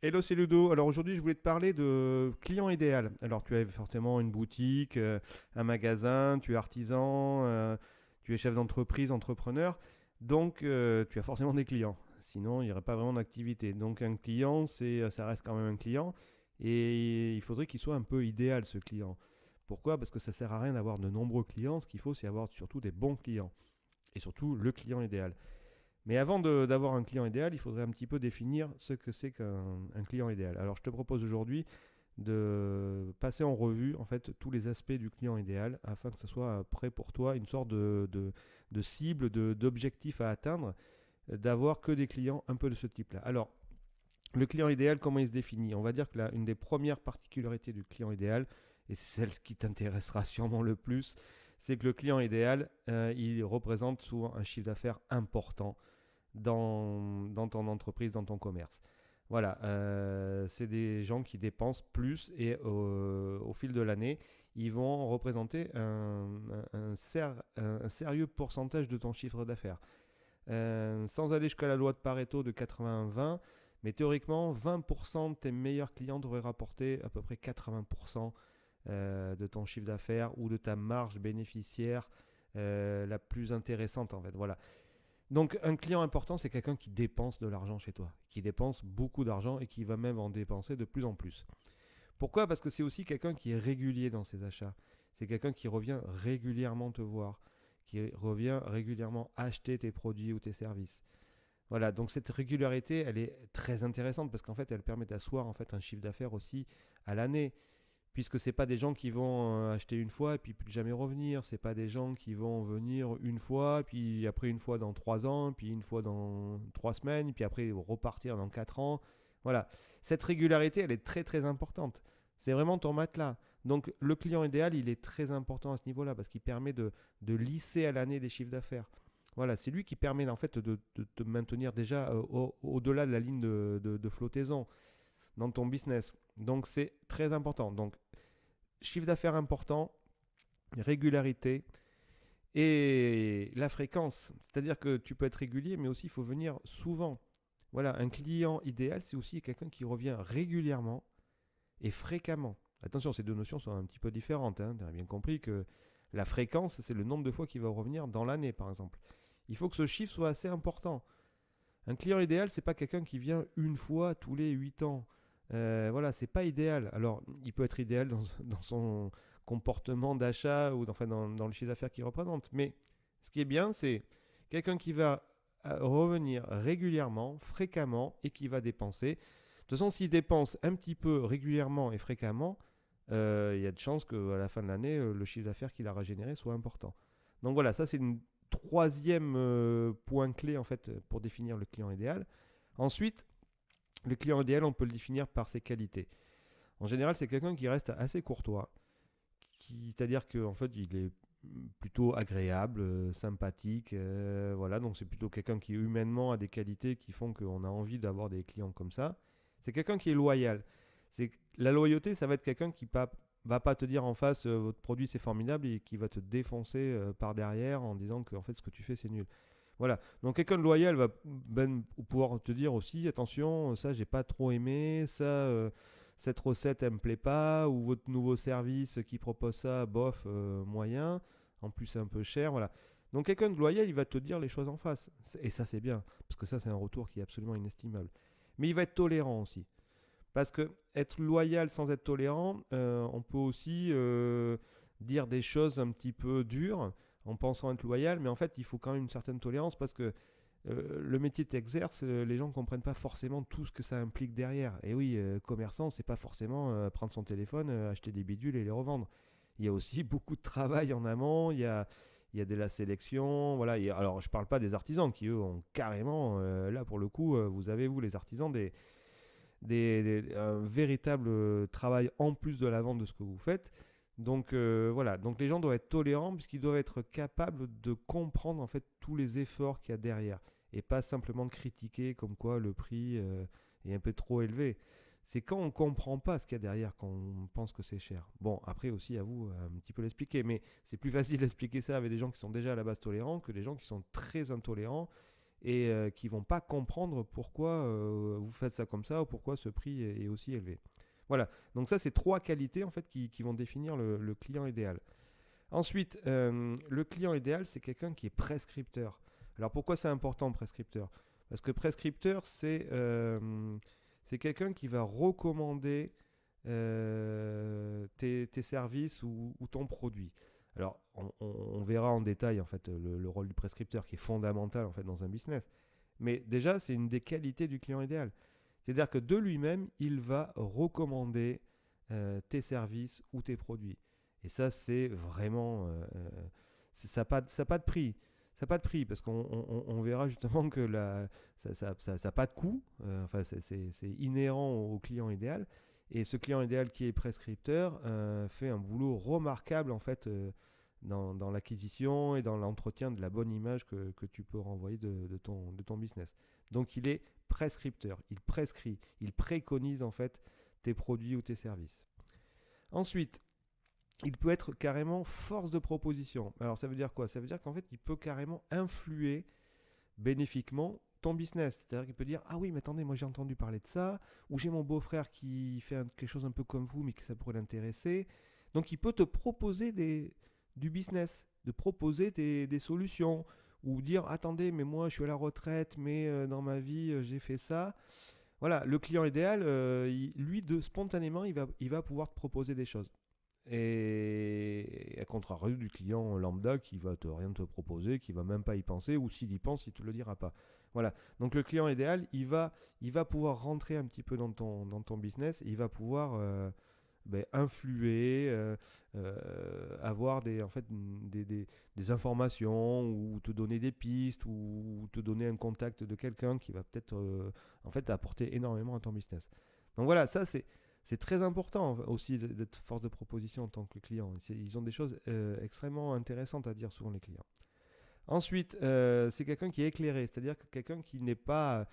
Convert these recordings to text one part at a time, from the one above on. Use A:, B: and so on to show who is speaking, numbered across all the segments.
A: Hello, c'est Ludo. Alors aujourd'hui, je voulais te parler de client idéal. Alors tu as forcément une boutique, un magasin, tu es artisan, tu es chef d'entreprise, entrepreneur. Donc tu as forcément des clients. Sinon, il n'y aurait pas vraiment d'activité. Donc un client, ça reste quand même un client. Et il faudrait qu'il soit un peu idéal, ce client. Pourquoi? Parce que ça sert à rien d'avoir de nombreux clients. Ce qu'il faut, c'est avoir surtout des bons clients. Et surtout le client idéal. Mais avant d'avoir un client idéal, il faudrait un petit peu définir ce que c'est qu'un client idéal. Alors je te propose aujourd'hui de passer en revue en fait tous les aspects du client idéal afin que ce soit prêt pour toi, une sorte de cible, d'objectif à atteindre, d'avoir que des clients un peu de ce type-là. Alors le client idéal, comment il se définit? On va dire que une des premières particularités du client idéal, et c'est celle qui t'intéressera sûrement le plus, c'est que le client idéal, il représente souvent un chiffre d'affaires important dans ton entreprise, dans ton commerce. Voilà, c'est des gens qui dépensent plus et au fil de l'année, ils vont représenter un sérieux pourcentage de ton chiffre d'affaires. Sans aller jusqu'à la loi de Pareto de 80-20, mais théoriquement, 20% de tes meilleurs clients devraient rapporter à peu près 80% de ton chiffre d'affaires ou de ta marge bénéficiaire la plus intéressante en fait. Voilà. Donc un client important, c'est quelqu'un qui dépense de l'argent chez toi, qui dépense beaucoup d'argent et qui va même en dépenser de plus en plus. Pourquoi? Parce que c'est aussi quelqu'un qui est régulier dans ses achats. C'est quelqu'un qui revient régulièrement te voir, qui revient régulièrement acheter tes produits ou tes services. Voilà, donc cette régularité, elle est très intéressante parce qu'en fait, elle permet d'asseoir en fait un chiffre d'affaires aussi à l'année puisque c'est pas des gens qui vont acheter une fois et puis plus jamais revenir. C'est pas des gens qui vont venir une fois, puis après une fois dans 3 ans, puis une fois dans 3 semaines, puis après repartir dans 4 ans. Voilà. Cette régularité, elle est très très importante. C'est vraiment ton matelas. Donc le client idéal, il est très important à ce niveau-là parce qu'il permet de lisser à l'année des chiffres d'affaires. Voilà, c'est lui qui permet en fait de te maintenir déjà au-delà de la ligne de flottaison dans ton business. Donc c'est très important. Donc chiffre d'affaires important, régularité et la fréquence. C'est-à-dire que tu peux être régulier, mais aussi il faut venir souvent. Voilà, un client idéal, c'est aussi quelqu'un qui revient régulièrement et fréquemment. Attention, ces deux notions sont un petit peu différentes. Hein. Tu as bien compris que la fréquence, c'est le nombre de fois qu'il va revenir dans l'année, par exemple. Il faut que ce chiffre soit assez important. Un client idéal, c'est pas quelqu'un qui vient une fois tous les 8 ans. Voilà, c'est pas idéal. Alors, il peut être idéal dans son comportement d'achat ou enfin, dans le chiffre d'affaires qu'il représente. Mais ce qui est bien, c'est quelqu'un qui va revenir régulièrement, fréquemment et qui va dépenser. De toute façon, s'il dépense un petit peu régulièrement et fréquemment, il y a de chances qu'à la fin de l'année, le chiffre d'affaires qu'il aura généré soit important. Donc voilà, ça c'est une troisième point clé en fait pour définir le client idéal. Ensuite, le client idéal, on peut le définir par ses qualités. En général, c'est quelqu'un qui reste assez courtois, c'est-à-dire qu'en fait, il est plutôt agréable, sympathique, voilà. Donc c'est plutôt quelqu'un qui humainement a des qualités qui font qu'on a envie d'avoir des clients comme ça. C'est quelqu'un qui est loyal. La loyauté, ça va être quelqu'un qui va pas te dire en face votre produit c'est formidable et qui va te défoncer par derrière en disant que en fait ce que tu fais c'est nul. Voilà. Donc quelqu'un de loyal va ben, pouvoir te dire aussi attention, ça j'ai pas trop aimé, ça cette recette elle me plaît pas ou votre nouveau service qui propose ça bof moyen, en plus c'est un peu cher, voilà. Donc quelqu'un de loyal, il va te dire les choses en face et ça c'est bien parce que ça c'est un retour qui est absolument inestimable. Mais il va être tolérant aussi. Parce que être loyal sans être tolérant, on peut aussi dire des choses un petit peu dures en pensant être loyal, mais en fait, il faut quand même une certaine tolérance parce que le métier que tu exerces, les gens ne comprennent pas forcément tout ce que ça implique derrière. Et oui, commerçant, c'est pas forcément prendre son téléphone, acheter des bidules et les revendre. Il y a aussi beaucoup de travail en amont, il y a de la sélection. Voilà. Alors, je ne parle pas des artisans qui, eux, ont carrément, là pour le coup, vous avez, vous, les artisans, un véritable travail en plus de la vente de ce que vous faites. Donc voilà, donc les gens doivent être tolérants puisqu'ils doivent être capables de comprendre en fait tous les efforts qu'il y a derrière et pas simplement critiquer comme quoi le prix est un peu trop élevé. C'est quand on comprend pas ce qu'il y a derrière qu'on pense que c'est cher. Bon, après aussi à vous un petit peu l'expliquer, mais c'est plus facile d'expliquer ça avec des gens qui sont déjà à la base tolérants que des gens qui sont très intolérants et qui vont pas comprendre pourquoi vous faites ça comme ça ou pourquoi ce prix est aussi élevé. Voilà, donc ça c'est 3 qualités en fait qui vont définir le client idéal. Ensuite, le client idéal, c'est quelqu'un qui est prescripteur. Alors pourquoi c'est important, prescripteur? Parce que prescripteur, c'est quelqu'un qui va recommander tes services ou ton produit. Alors, on verra en détail en fait le rôle du prescripteur qui est fondamental en fait dans un business. Mais déjà, c'est une des qualités du client idéal. C'est-à-dire que de lui-même, il va recommander tes services ou tes produits. Et ça, c'est vraiment... ça n'a pas de prix. Ça n'a pas de prix parce qu'on verra justement que ça n'a pas de coût. Enfin, c'est inhérent au client idéal. Et ce client idéal qui est prescripteur fait un boulot remarquable en fait dans l'acquisition et dans l'entretien de la bonne image que tu peux renvoyer de ton business. Donc il est prescripteur, il prescrit, il préconise en fait tes produits ou tes services. Ensuite, il peut être carrément force de proposition. Alors ça veut dire quoi? Ça veut dire qu'en fait il peut carrément influer bénéfiquement ton business. C'est-à-dire qu'il peut dire ah oui mais attendez, moi j'ai entendu parler de ça, ou j'ai mon beau-frère qui fait quelque chose un peu comme vous mais que ça pourrait l'intéresser. Donc il peut te proposer du business, de proposer des solutions, ou dire attendez mais moi je suis à la retraite mais dans ma vie j'ai fait ça. Voilà, le client idéal, lui spontanément il va pouvoir te proposer des choses. Et à contrario du client lambda qui va rien te proposer, qui va même pas y penser, ou s'il y pense, il te le dira pas. Voilà. Donc le client idéal, il va pouvoir rentrer un petit peu dans ton business, il va pouvoir influer, avoir en fait, des informations, ou te donner des pistes, ou te donner un contact de quelqu'un qui va peut-être en fait apporter énormément à ton business. Donc voilà, ça c'est très important aussi d'être force de proposition en tant que client. Ils ont des choses extrêmement intéressantes à dire souvent les clients. Ensuite, c'est quelqu'un qui est éclairé, c'est-à-dire quelqu'un qui n'est pas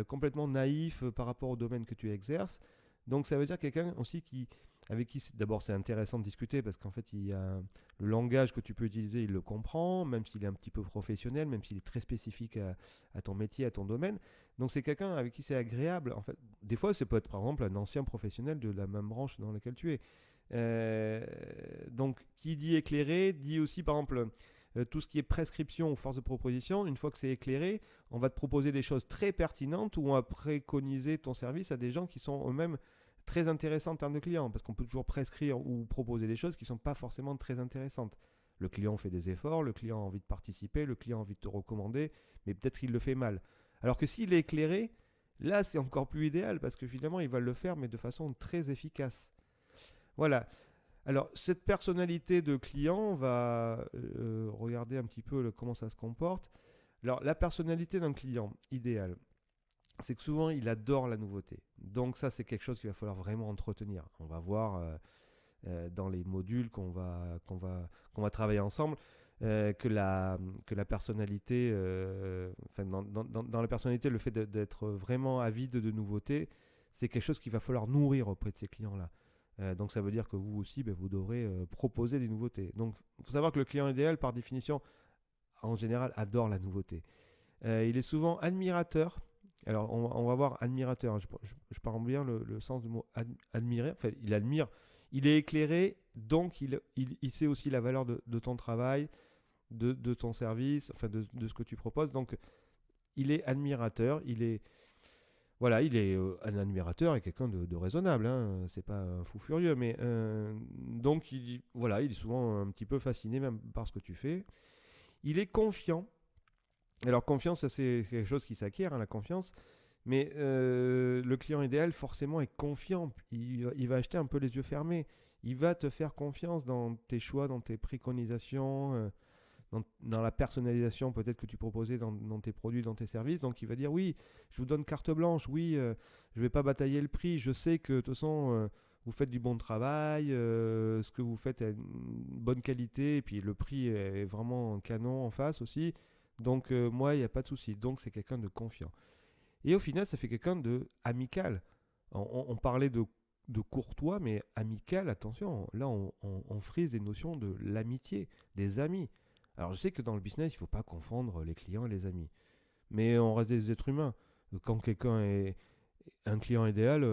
A: complètement naïf par rapport au domaine que tu exerces. Donc ça veut dire quelqu'un aussi avec qui d'abord c'est intéressant de discuter parce qu'en fait le langage que tu peux utiliser, il le comprend, même s'il est un petit peu professionnel, même s'il est très spécifique à ton métier, à ton domaine. Donc c'est quelqu'un avec qui c'est agréable. En fait, des fois, ça peut être par exemple un ancien professionnel de la même branche dans laquelle tu es. Donc qui dit éclairé, dit aussi par exemple tout ce qui est prescription ou force de proposition. Une fois que c'est éclairé, on va te proposer des choses très pertinentes ou on va préconiser ton service à des gens qui sont eux-mêmes très intéressants en termes de clients, parce qu'on peut toujours prescrire ou proposer des choses qui ne sont pas forcément très intéressantes. Le client fait des efforts, le client a envie de participer, le client a envie de te recommander, mais peut-être il le fait mal. Alors que s'il est éclairé, là c'est encore plus idéal, parce que finalement il va le faire, mais de façon très efficace. Voilà. Alors cette personnalité de client, on va regarder un petit peu comment ça se comporte. Alors la personnalité d'un client idéal, c'est que souvent il adore la nouveauté. Donc ça c'est quelque chose qu'il va falloir vraiment entretenir. On va voir dans les modules qu'on va travailler ensemble que la personnalité, dans la personnalité, le fait d'être vraiment avide de nouveautés, c'est quelque chose qu'il va falloir nourrir auprès de ces clients-là. Donc ça veut dire que vous aussi, vous devrez proposer des nouveautés. Donc il faut savoir que le client idéal, par définition, en général, adore la nouveauté. Il est souvent admirateur. Alors, on va voir admirateur. Je parle bien le sens du mot admirer. Enfin, il admire. Il est éclairé, donc il sait aussi la valeur de ton travail, de ton service, enfin de ce que tu proposes. Donc, il est admirateur. Voilà, il est un admirateur et quelqu'un de raisonnable. Hein. C'est pas un fou furieux, mais donc il est souvent un petit peu fasciné même par ce que tu fais. Il est confiant. Alors confiance, ça, c'est quelque chose qui s'acquiert, hein, la confiance. Mais le client idéal, forcément, est confiant. Il va acheter un peu les yeux fermés. Il va te faire confiance dans tes choix, dans tes préconisations, dans la personnalisation peut-être que tu proposais dans tes produits, dans tes services. Donc il va dire oui, je vous donne carte blanche, oui, je ne vais pas batailler le prix. Je sais que de toute façon, vous faites du bon travail, ce que vous faites est une bonne qualité, et puis le prix est vraiment canon en face aussi. Donc moi, il n'y a pas de souci. Donc c'est quelqu'un de confiant. Et au final, ça fait quelqu'un de amical. On parlait de courtois, mais amical, attention. Là, on frise des notions de l'amitié, des amis. Alors je sais que dans le business, il ne faut pas confondre les clients et les amis. Mais on reste des êtres humains. Quand quelqu'un est un client idéal,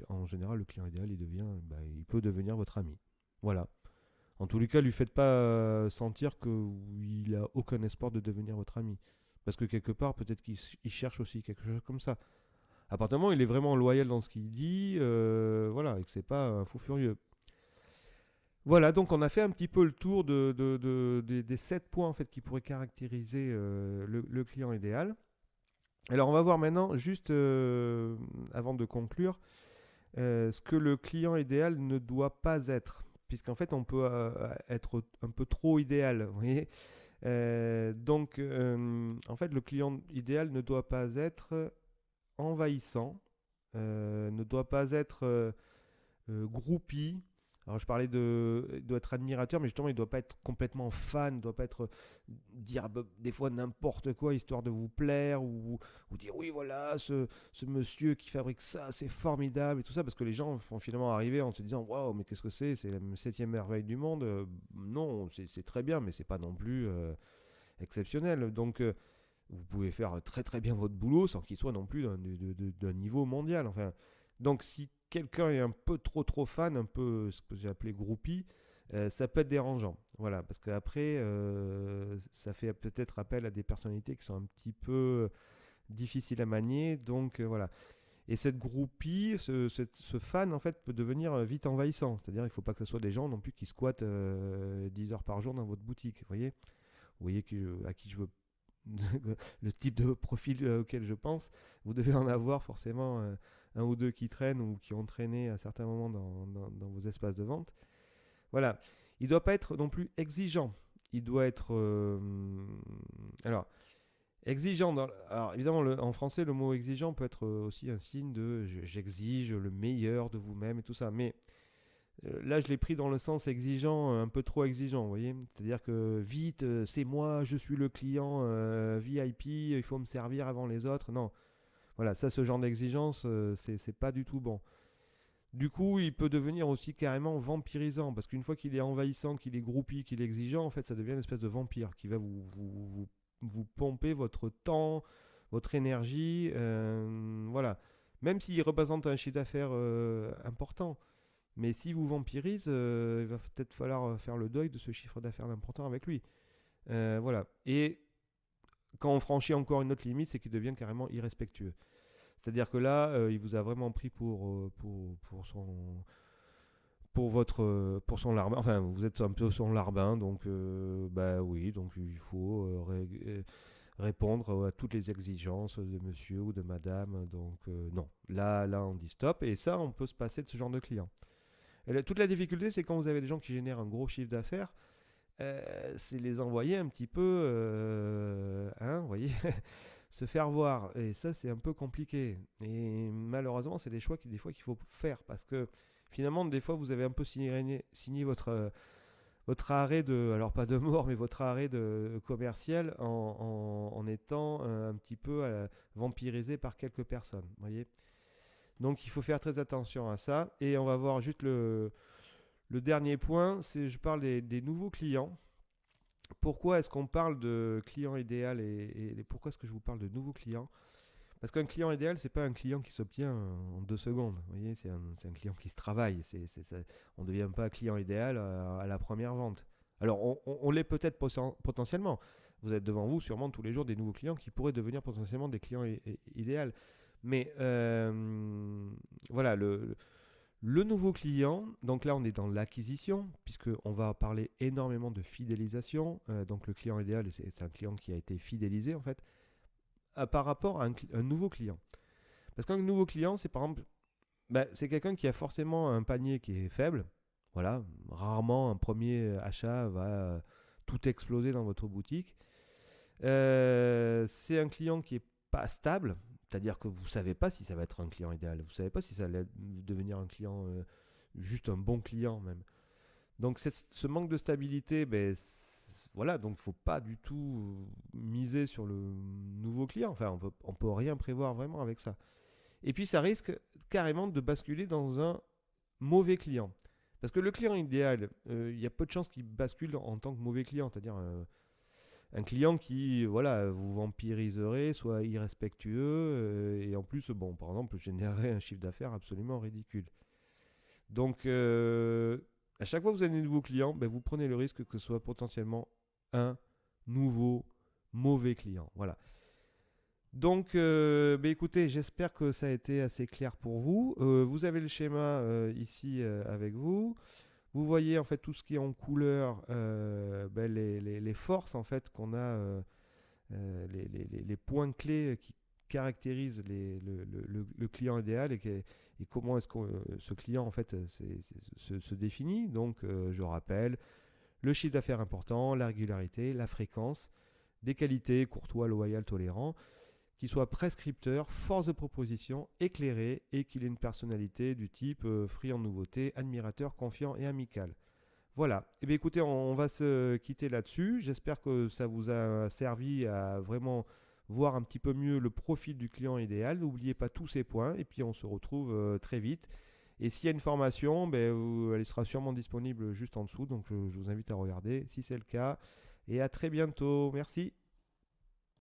A: en général, le client idéal, il peut devenir votre ami. Voilà. En tous les cas, lui faites pas sentir qu'il a aucun espoir de devenir votre ami. Parce que quelque part, peut-être qu'il cherche aussi quelque chose comme ça. À partir du moment où il est vraiment loyal dans ce qu'il dit, voilà, et que c'est pas un fou furieux. Voilà, donc on a fait un petit peu le tour des 7 points en fait, qui pourraient caractériser le client idéal. Alors on va voir maintenant, juste avant de conclure, ce que le client idéal ne doit pas être. Puisqu'en fait, on peut être un peu trop idéal. Vous voyez. En fait, le client idéal ne doit pas être envahissant, ne doit pas être groupie. Alors je parlais il doit être admirateur, mais justement il ne doit pas être complètement fan, il ne doit pas être dire des fois n'importe quoi histoire de vous plaire ou dire oui voilà ce monsieur qui fabrique ça c'est formidable et tout ça parce que les gens vont finalement arriver en se disant waouh mais qu'est-ce que c'est la septième merveille du monde. Non c'est très bien mais c'est pas non plus exceptionnel donc vous pouvez faire très très bien votre boulot sans qu'il soit non plus d'un niveau mondial. Enfin, donc si quelqu'un est un peu trop fan, un peu ce que j'ai appelé groupie, ça peut être dérangeant. Voilà, parce qu'après, ça fait peut-être appel à des personnalités qui sont un petit peu difficiles à manier. Donc voilà. Et cette groupie, ce fan, en fait, peut devenir vite envahissant. C'est-à-dire, il ne faut pas que ce soit des gens non plus qui squattent 10 heures par jour dans votre boutique. Vous voyez à qui je veux le type de profil auquel je pense, vous devez en avoir forcément un ou deux qui traînent ou qui ont traîné à certains moments dans vos espaces de vente. Voilà. Il ne doit pas être non plus exigeant. Il doit être... alors, exigeant. Alors, évidemment, en français, le mot exigeant peut être aussi un signe de j'exige le meilleur de vous-même et tout ça. Mais là, je l'ai pris dans le sens exigeant, un peu trop exigeant, vous voyez. C'est-à-dire que vite, c'est moi, je suis le client VIP, il faut me servir avant les autres. Non, voilà, ça, ce genre d'exigence, c'est pas du tout bon. Du coup, il peut devenir aussi carrément vampirisant, parce qu'une fois qu'il est envahissant, qu'il est groupie, qu'il est exigeant, en fait, ça devient une espèce de vampire qui va vous pomper votre temps, votre énergie, voilà. Même s'il représente un chiffre d'affaires important. Mais si vous vampirise, il va peut-être falloir faire le deuil de ce chiffre d'affaires important avec lui. Voilà. Et quand on franchit encore une autre limite, c'est qu'il devient carrément irrespectueux. C'est-à-dire que là, il vous a vraiment pris pour son larbin. Enfin, vous êtes un peu son larbin, donc bah oui, donc il faut répondre à toutes les exigences de monsieur ou de madame. Donc non, là, on dit stop. Et ça, on peut se passer de ce genre de client. Toute la difficulté, c'est quand vous avez des gens qui génèrent un gros chiffre d'affaires, c'est les envoyer un petit peu, vous voyez, se faire voir. Et ça, c'est un peu compliqué. Et malheureusement, c'est des choix des fois qu'il faut faire parce que finalement, des fois, vous avez un peu signé votre arrêt alors pas de mort, mais votre arrêt de commercial en étant un petit peu vampirisé par quelques personnes, vous voyez. Donc il faut faire très attention à ça. Et on va voir juste le dernier point, je parle des nouveaux clients. Pourquoi est-ce qu'on parle de client idéal et pourquoi est-ce que je vous parle de nouveaux clients? Parce qu'un client idéal, c'est pas un client qui s'obtient en 2 secondes. Vous voyez, c'est un client qui se travaille. On ne devient pas client idéal à la première vente. Alors on l'est peut-être potentiellement. Vous êtes devant vous sûrement tous les jours des nouveaux clients qui pourraient devenir potentiellement des clients idéaux. Mais voilà, le nouveau client, donc là on est dans l'acquisition, puisqu'on va parler énormément de fidélisation. Donc le client idéal, c'est un client qui a été fidélisé en fait, par rapport à un nouveau client. Parce qu'un nouveau client, c'est par exemple, c'est quelqu'un qui a forcément un panier qui est faible. Voilà, rarement un premier achat va tout exploser dans votre boutique. C'est un client qui est pas stable, c'est-à-dire que vous ne savez pas si ça va être un client idéal, vous ne savez pas si ça va devenir un client, juste un bon client même. Donc ce manque de stabilité, voilà, donc il ne faut pas du tout miser sur le nouveau client, enfin on peut rien prévoir vraiment avec ça. Et puis ça risque carrément de basculer dans un mauvais client. Parce que le client idéal, il y a peu de chances qu'il bascule en tant que mauvais client, c'est-à-dire un client qui, voilà, vous vampiriserait, soit irrespectueux, et en plus, bon, par exemple, générer un chiffre d'affaires absolument ridicule. Donc, à chaque fois que vous avez un nouveau client, ben, vous prenez le risque que ce soit potentiellement un nouveau mauvais client. Voilà. Donc, ben, écoutez, j'espère que ça a été assez clair pour vous. Vous avez le schéma ici avec vous. Vous voyez en fait tout ce qui est en couleur, ben, les forces en fait qu'on a, les points clés qui caractérisent le client idéal et comment est-ce que ce client en fait se définit. Donc, je rappelle, le chiffre d'affaires important, la régularité, la fréquence, des qualités, courtois, loyal, tolérant, qui soit prescripteur, force de proposition, éclairé et qu'il ait une personnalité du type friand de nouveauté, admirateur, confiant et amical. Voilà. Eh bien, écoutez, on va se quitter là-dessus. J'espère que ça vous a servi à vraiment voir un petit peu mieux le profil du client idéal. N'oubliez pas tous ces points et puis on se retrouve très vite. Et s'il y a une formation, ben, elle sera sûrement disponible juste en dessous. Donc, je vous invite à regarder si c'est le cas. Et à très bientôt. Merci.